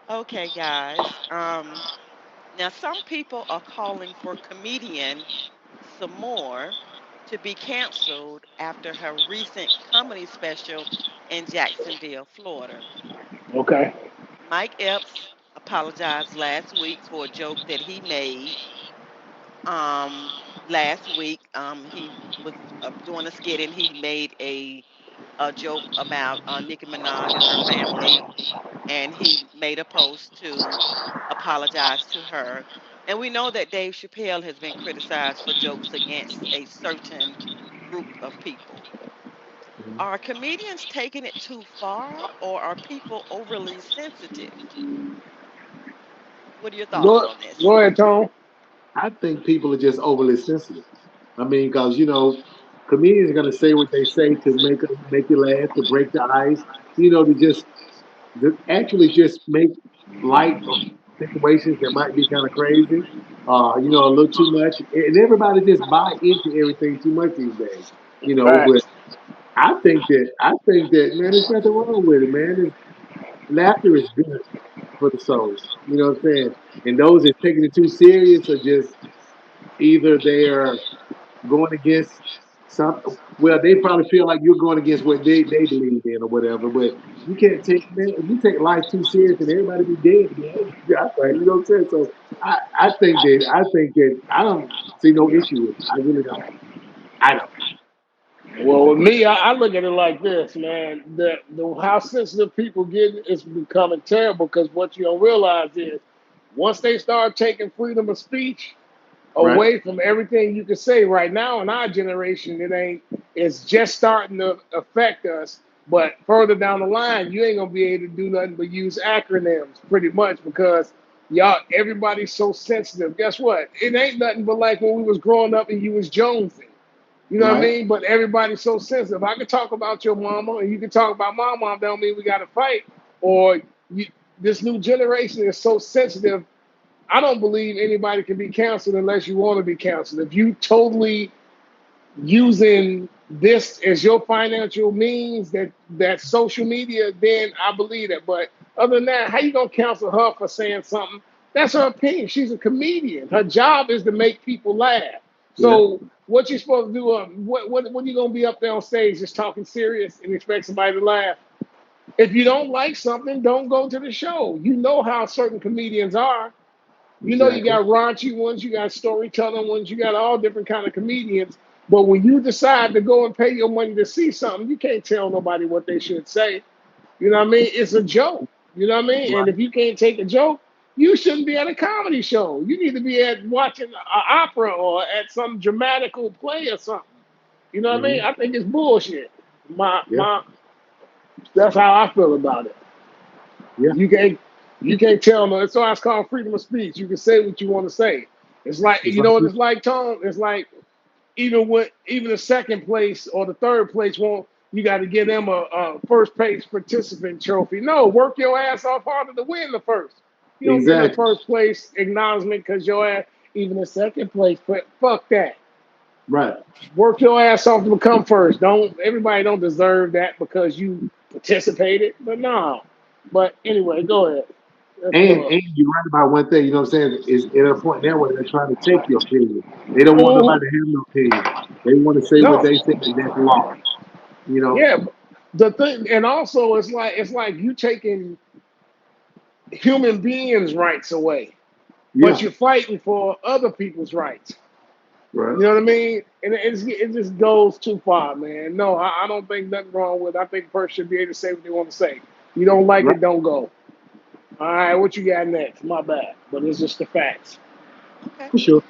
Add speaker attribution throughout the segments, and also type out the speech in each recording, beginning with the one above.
Speaker 1: Okay, guys. Now some people are calling for comedian Samore to be canceled after her recent comedy special in Jacksonville, Florida.
Speaker 2: Okay.
Speaker 1: Mike Epps apologized last week for a joke that he made um last week. He was doing a skit and he made a joke about Nicki Minaj and her family, and he made a post to apologize to her. And we know that Dave Chappelle has been criticized for jokes against a certain group of people. Are comedians taking it too far, or are people overly sensitive? What are your thoughts
Speaker 2: Go,
Speaker 1: on this?
Speaker 2: go ahead, Tom.
Speaker 3: I think people are just overly sensitive. I mean, because comedians are gonna say what they say to make you laugh, to break the ice, to actually just make light of situations that might be kind of crazy, a little too much, and everybody just buy into everything too much these days. But
Speaker 2: Facts.
Speaker 3: I think that man, there's nothing wrong with it, man. Laughter is good for the soul. You know what I'm saying? And those that taking it too serious are just either they are going against something. Well, they probably feel like you're going against what they believe in or whatever. But you can't take man. If you take life too serious, and everybody be dead, man. I think, you know what I'm saying? So I think that I don't see no issue with it. I really don't. I don't.
Speaker 2: Well, with me, I look at it like this, man. The how sensitive people get is becoming terrible because what you don't realize is once they start taking freedom of speech
Speaker 3: Right.
Speaker 2: away from everything you can say right now in our generation, it's just starting to affect us. But further down the line, you ain't gonna be able to do nothing but use acronyms pretty much because everybody's so sensitive. Guess what? It ain't nothing but like when we was growing up and you was jonesing. You know what I
Speaker 3: Right.
Speaker 2: mean? But everybody's so sensitive. I can talk about your mama and you can talk about my mom. Don't mean we got to fight. Or you, this new generation is so sensitive. I don't believe anybody can be canceled unless you want to be canceled. If you totally using this as your financial means, that social media, then I believe that. But other than that, how you gonna cancel her for saying something? That's her opinion. She's a comedian. Her job is to make people laugh.
Speaker 3: Yeah.
Speaker 2: So what you supposed to do? What you gonna be up there on stage just talking serious and expect somebody to laugh? If you don't like something, don't go to the show. You know how certain comedians are. You know, you
Speaker 3: Exactly.
Speaker 2: got raunchy ones, you got storytelling ones, you got all different kind of comedians. But when you decide to go and pay your money to see something, you can't tell nobody what they should say. You know what I mean? It's a joke. You know what I mean? And
Speaker 3: Right.
Speaker 2: if you can't take a joke, you shouldn't be at a comedy show. You need to be at watching an opera or at some dramatical play or something. You know what I mean?
Speaker 3: Hmm.
Speaker 2: I think it's bullshit.
Speaker 3: Yeah.
Speaker 2: My That's how I feel about it.
Speaker 3: Yeah.
Speaker 2: You can't you can't tell no. That's why it's called freedom of speech. You can say what you want to say. It's like
Speaker 3: It's
Speaker 2: you
Speaker 3: like
Speaker 2: know what
Speaker 3: this.
Speaker 2: it's like, Tom. It's like even the second place or the third place won't. You got to give them a first place participant trophy. No, work your ass off harder to win the first. You don't get no
Speaker 3: Exactly.
Speaker 2: first place acknowledgement because your ass even the second place. But fuck that.
Speaker 3: Right.
Speaker 2: Work your ass off to become first. Don't everybody don't deserve that because you participated. But no. But anyway, go ahead. That's love.
Speaker 3: And you're right about one thing, you know what I'm saying? Is at a point now where they're trying to take your opinion. They don't want
Speaker 2: Mhm.
Speaker 3: nobody to have no opinion. They want to say what
Speaker 2: No,
Speaker 3: they say and that's law. You know?
Speaker 2: yeah. The thing, and also it's like you taking human beings' rights away, but
Speaker 3: Yeah.
Speaker 2: you're fighting for other people's rights.
Speaker 3: Right.
Speaker 2: You know what I mean? And it just goes too far, man. No, I don't think nothing wrong with it. I think a person should be able to say what they want to say. You don't like
Speaker 3: Right.
Speaker 2: it, don't go. All right, what you got next? My bad, but it's just the facts.
Speaker 1: Okay.
Speaker 3: For sure.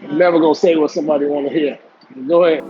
Speaker 2: I'm never
Speaker 1: All
Speaker 2: gonna
Speaker 1: right.
Speaker 2: say what somebody want to hear. Go ahead.